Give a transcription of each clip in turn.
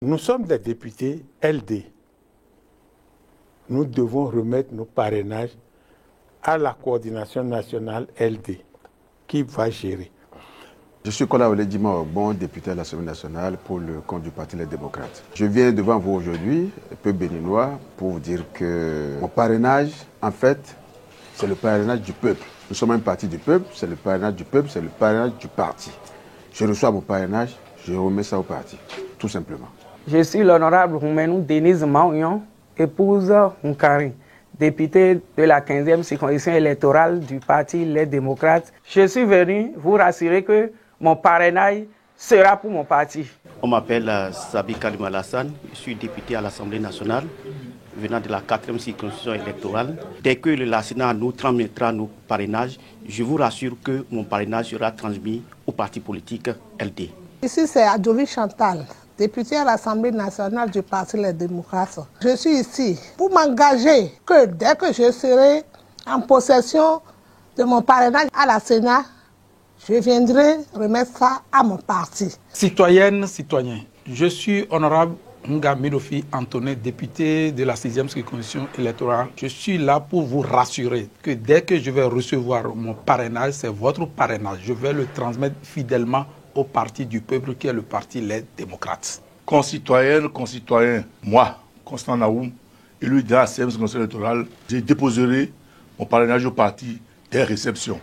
Nous sommes des députés LD. Nous devons remettre nos parrainages à la coordination nationale LD, qui va gérer. Je suis Kola Oledjima Ogbon, député à l'Assemblée nationale pour le compte du Parti Les Démocrates. Je viens devant vous aujourd'hui, peuple béninois, pour vous dire que mon parrainage, en fait, c'est le parrainage du peuple. Nous sommes un parti du peuple, c'est le parrainage du peuple, c'est le parrainage du parti. Je reçois mon parrainage, je remets ça au parti, tout simplement. Je suis l'honorable Roumenou Denise Maouillon, épouse Nkari, député de la 15e circonscription électorale du Parti Les Démocrates. Je suis venu vous rassurer que mon parrainage sera pour mon parti. On m'appelle Sabi Kalim Alassane, je suis député à l'Assemblée nationale, venant de la 4e circonscription électorale. Dès que le Sénat nous transmettra nos parrainages, je vous rassure que mon parrainage sera transmis au parti politique LD. Ici, c'est Adjovi Chantal, député à l'Assemblée nationale du Parti Les Démocrates. Je suis ici pour m'engager que dès que je serai en possession de mon parrainage à la Sénat, je viendrai remettre ça à mon parti. Citoyennes, citoyens, je suis honorable Nga Milofi Antonin, député de la 6e circonscription électorale. Je suis là pour vous rassurer que dès que je vais recevoir mon parrainage, c'est votre parrainage. Je vais le transmettre fidèlement au parti du peuple qui est le Parti Les Démocrates. Concitoyennes, concitoyens, moi, Constant Naoum, élu de la 6e circonscription électorale, je déposerai mon parrainage au parti dès réception.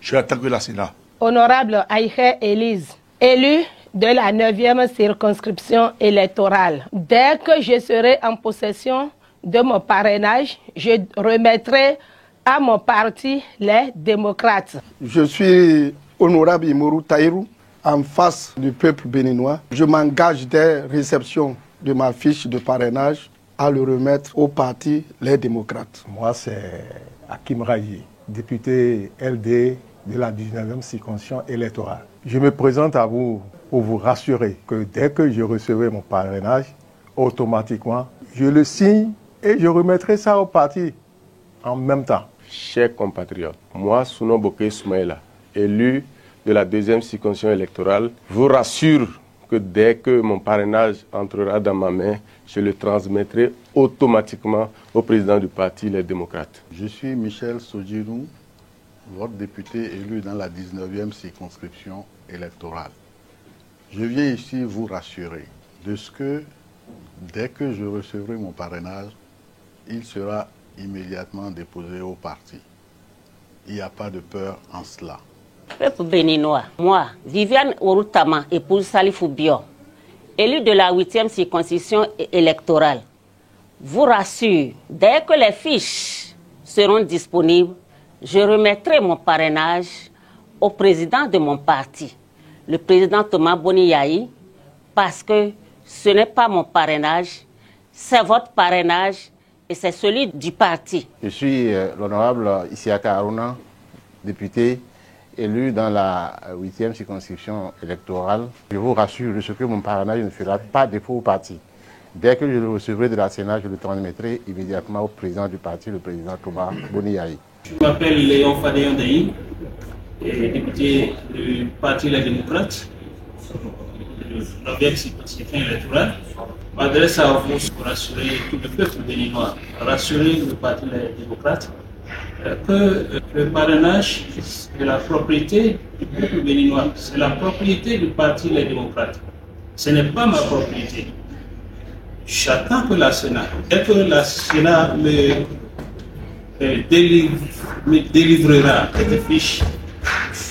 Je attends que la Sénat. Honorable Aïché Élise, élu de la 9e circonscription électorale. Dès que je serai en possession de mon parrainage, je remettrai à mon parti Les Démocrates. Je suis honorable Imourou Taïrou, en face du peuple béninois. Je m'engage dès réception de ma fiche de parrainage à le remettre au parti Les Démocrates. Moi, c'est Hakim Rayi, député LD de la 19e circonscription électorale. Je me présente à vous pour vous rassurer que dès que je recevrai mon parrainage, automatiquement, je le signe et je remettrai ça au parti en même temps. Chers compatriotes, moi, Souno Boké Soumaïla, élu de la 2e circonscription électorale, vous rassure que dès que mon parrainage entrera dans ma main, je le transmettrai automatiquement au président du parti Les Démocrates. Je suis Michel Sodjirou, votre député élu dans la 19e circonscription électorale. Je viens ici vous rassurer de ce que, dès que je recevrai mon parrainage, il sera immédiatement déposé au parti. Il n'y a pas de peur en cela. Peuple béninois, moi, Viviane Orutama, épouse Salifou Bio, élue de la 8e circonscription électorale, vous rassure, dès que les fiches seront disponibles, je remettrai mon parrainage au président de mon parti, le président Thomas Boni Yahi, parce que ce n'est pas mon parrainage, c'est votre parrainage et c'est celui du parti. Je suis l'honorable Isiaka Aruna, député élu dans la 8e circonscription électorale. Je vous rassure de ce que mon parrainage ne fera pas défaut au parti. Dès que je le recevrai de la Sénat, je le transmettrai immédiatement au président du parti, le président Thomas Boni Yahi. Je m'appelle Léon Fadéon Daï, député du Parti Les Démocrates, de la 9e circonscription électorale. Je m'adresse à vous pour rassurer tout le peuple béninois, rassurer le Parti Les Démocrates que le parrainage est la propriété du peuple béninois, c'est la propriété du Parti Les Démocrates. Ce n'est pas ma propriété. J'attends que la Sénat, dès que la Sénat me délivrera cette fiche,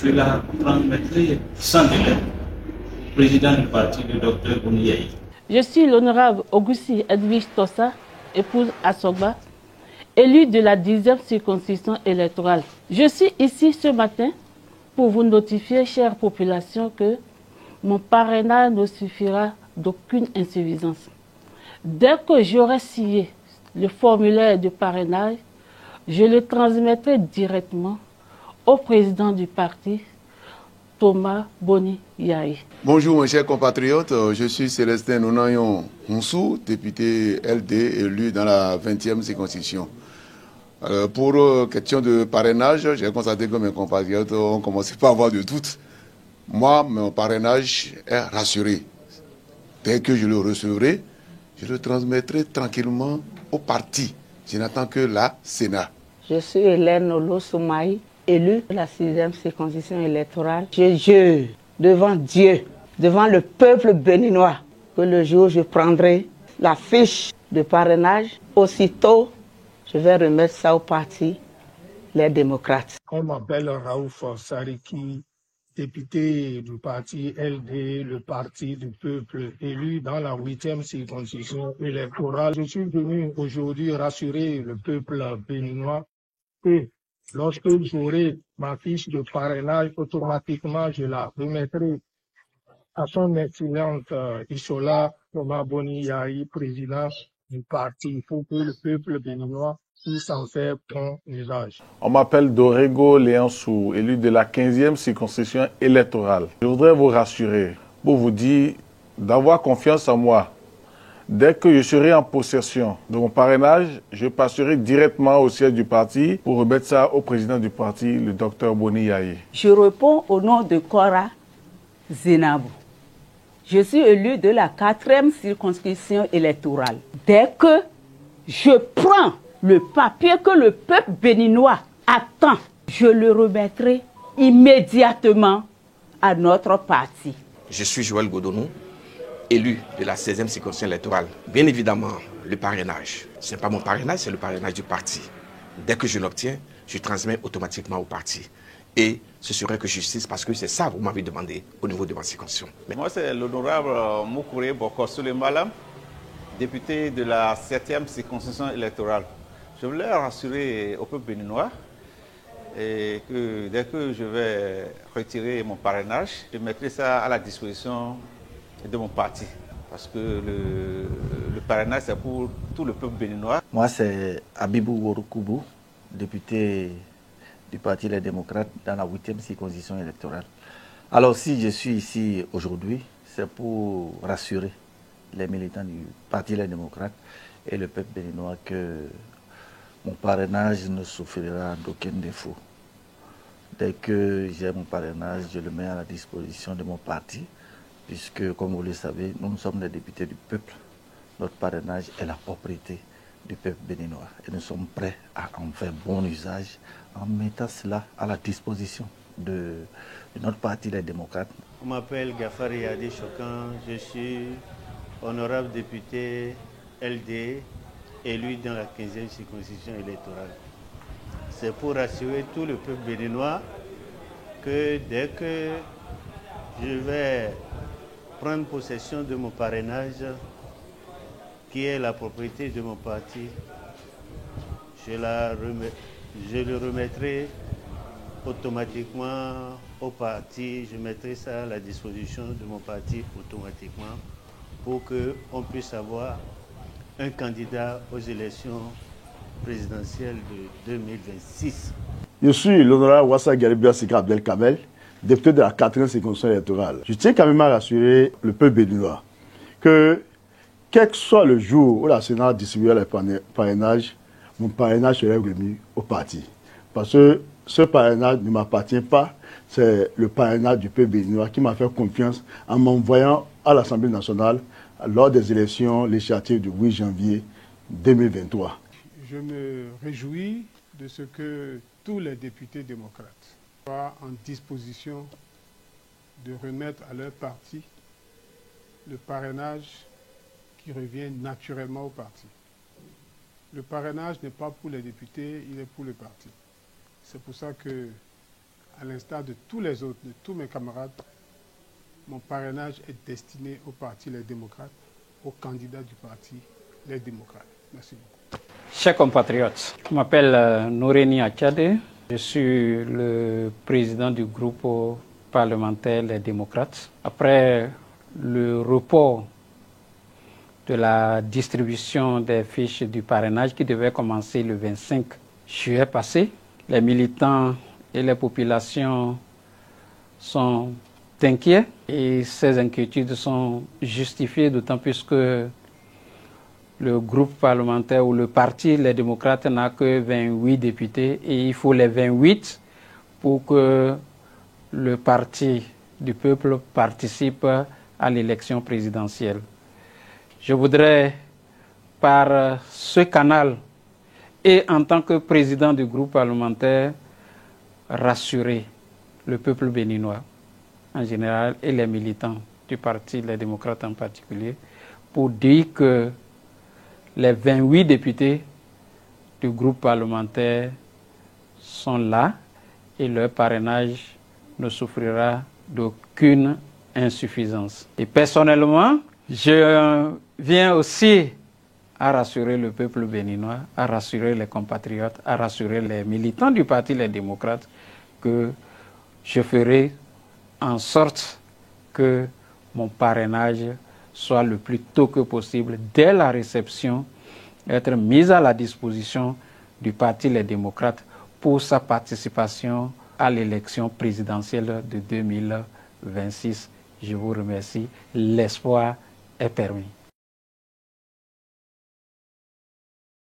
je la transmettrai sans délai au président du parti, le Dr Boni Yahi. Je suis l'honorable Augusti Edwige Tossa, épouse Assogba, élu de la 10e circonscription électorale. Je suis ici ce matin pour vous notifier, chère population, que mon parrainage ne suffira d'aucune insuffisance. Dès que j'aurai signé le formulaire de parrainage, je le transmettrai directement au président du parti, Thomas Boni Yahi. Bonjour mes chers compatriotes, je suis Célestin Nonayon Moussou, député LD élu dans la 20e circonscription. Pour question de parrainage, j'ai constaté que mes compatriotes ont commencé par avoir de doutes. Moi, mon parrainage est rassuré. Dès que je le recevrai, je le transmettrai tranquillement au parti. Je n'attends que la Sénat. Je suis Hélène Olo Soumaï, élue de la 6e circonscription électorale. Je jure devant Dieu, devant le peuple béninois, que le jour où je prendrai la fiche de parrainage, aussitôt, je vais remettre ça au parti, les démocrates. On m'appelle Raouf Sariki, député du parti LD, le parti du peuple, élu dans la 8e circonscription électorale. Je suis venu aujourd'hui rassurer le peuple béninois que lorsque j'aurai ma fiche de parrainage, automatiquement je la remettrai à son excellente Issola Thomas Boni Yahi, président du parti. Il faut que le peuple béninois puisse en faire bon usage. On m'appelle Dorego Léansou, élu de la 15e circonscription électorale. Je voudrais vous rassurer pour vous dire d'avoir confiance en moi. Dès que je serai en possession de mon parrainage, je passerai directement au siège du parti pour remettre ça au président du parti, le docteur Boni Yahi. Je réponds au nom de Cora Zenabou. Je suis élu de la 4e circonscription électorale. Dès que je prends le papier que le peuple béninois attend, je le remettrai immédiatement à notre parti. Je suis Joël Godonou, élu de la 16e circonscription électorale. Bien évidemment, le parrainage, ce n'est pas mon parrainage, c'est le parrainage du parti. Dès que je l'obtiens, je transmets automatiquement au parti. Et ce serait que justice, parce que c'est ça que vous m'avez demandé au niveau de ma circonscription. Moi, c'est l'honorable Moukouré Bokossoulé Malam, député de la 7e circonscription électorale. Je voulais rassurer au peuple béninois et que dès que je vais retirer mon parrainage, je mettrai ça à la disposition de mon parti. Parce que le parrainage, c'est pour tout le peuple béninois. Moi, c'est Abibou Worokoubou, député du Parti Les Démocrates dans la 8e circonscription électorale. Alors, si je suis ici aujourd'hui, c'est pour rassurer les militants du Parti Les Démocrates et le peuple béninois que mon parrainage ne souffrira d'aucun défaut. Dès que j'ai mon parrainage, je le mets à la disposition de mon parti, puisque, comme vous le savez, nous sommes les députés du peuple. Notre parrainage est la propriété du peuple béninois. Et nous sommes prêts à en faire bon usage en mettant cela à la disposition de notre parti, les démocrates. Je m'appelle Gafari Yadi Chokan, je suis honorable député LD, élu dans la 15e circonscription électorale. C'est pour rassurer tout le peuple béninois que dès que je vais prendre possession de mon parrainage, qui est la propriété de mon parti, je le remettrai automatiquement au parti. Je mettrai ça à la disposition de mon parti automatiquement pour qu'on puisse avoir un candidat aux élections présidentielles de 2026. Je suis l'honorable Wassa Garibia Sika Abdel Kamel, député de la 4e circonscription électorale. Je tiens quand même à rassurer le peuple béninois que quel que soit le jour où la Sénat distribuera les parrainages, mon parrainage serait remis au parti. Parce que ce parrainage ne m'appartient pas, c'est le parrainage du peuple béninois qui m'a fait confiance en m'envoyant à l'Assemblée nationale lors des élections législatives du 8 janvier 2023. Je me réjouis de ce que tous les députés démocrates soient en disposition de remettre à leur parti le parrainage qui revient naturellement au parti. Le parrainage n'est pas pour les députés, il est pour le parti. C'est pour ça que, à l'instar de tous les autres, de tous mes camarades, mon parrainage est destiné au parti Les Démocrates, aux candidats du parti Les Démocrates. Merci beaucoup. Chers compatriotes, je m'appelle Noureni Achade, je suis le président du groupe parlementaire Les Démocrates. Après le report de la distribution des fiches du parrainage qui devait commencer le 25 juillet passé, les militants et les populations sont inquiets et ces inquiétudes sont justifiées d'autant plus que le groupe parlementaire ou le parti Les Démocrates n'a que 28 députés et il faut les 28 pour que le parti du peuple participe à l'élection présidentielle. Je voudrais, par ce canal et en tant que président du groupe parlementaire, rassurer le peuple béninois en général et les militants du Parti Les Démocrates en particulier, pour dire que les 28 députés du groupe parlementaire sont là et leur parrainage ne souffrira d'aucune insuffisance. Et personnellement, je viens aussi à rassurer le peuple béninois, à rassurer les compatriotes, à rassurer les militants du Parti Les Démocrates que je ferai en sorte que mon parrainage soit le plus tôt que possible, dès la réception, être mis à la disposition du Parti Les Démocrates pour sa participation à l'élection présidentielle de 2026. Je vous remercie. L'espoir est permis.